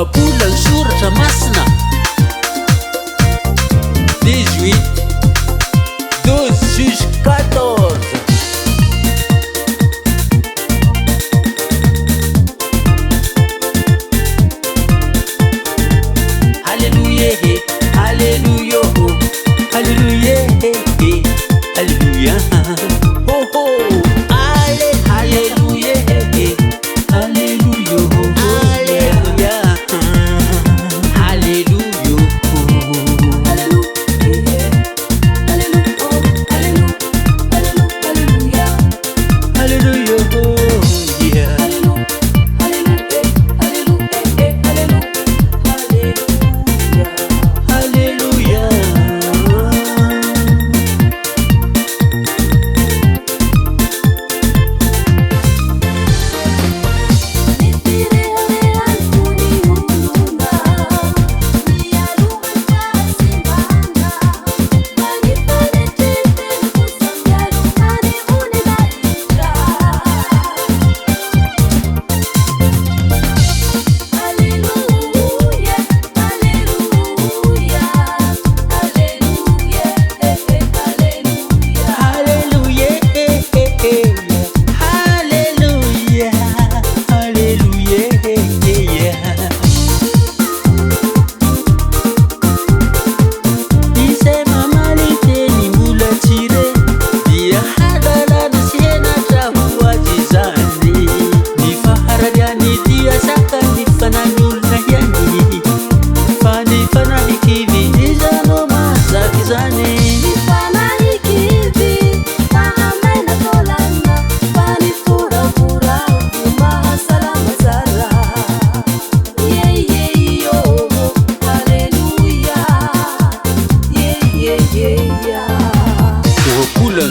bolany soratra masina 18 12 jusqu'à 14. Alléluia, alléluia, alléluia, alléluia. Oh oh, alléluia, alléluia, alléluia,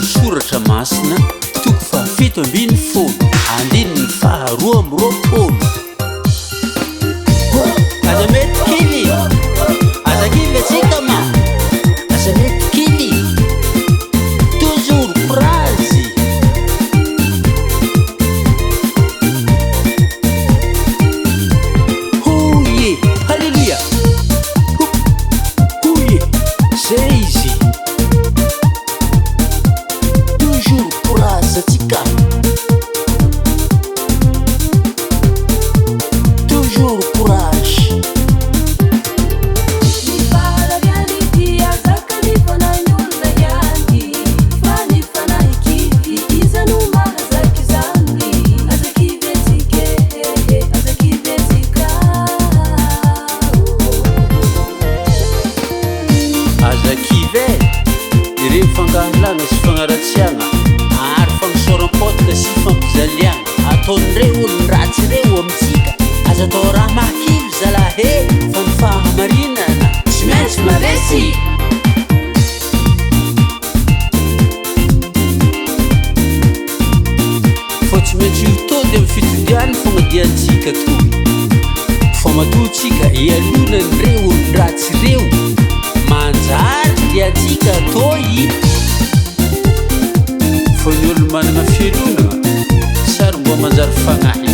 soratra masina toko fafito ambiny folo andininy faharoa amby roapolo. Aza mety kily aza kily atsika ma aza mety kily toujours courage. Ouye alléluia ouye c'est ici tika toujours courage. Aza kive ireo fangahalana sy fagnaratsiagna ary fagnisoram-potika sy fampizaliagna ataon'ireo olony ratsy ireo amitsika. Aza atao raha mahakivy zalahe fa ny fahamarinana tsy maintsy maresy. Fa tsy maintsy hitody amin'ny fitodiany fagnadiantsika toy fa matoatsika ialonan'ireo olony ratsy ireo manjary diantsika toy. Fa ny olo manana fianonana sary mbo manjary fagnahy.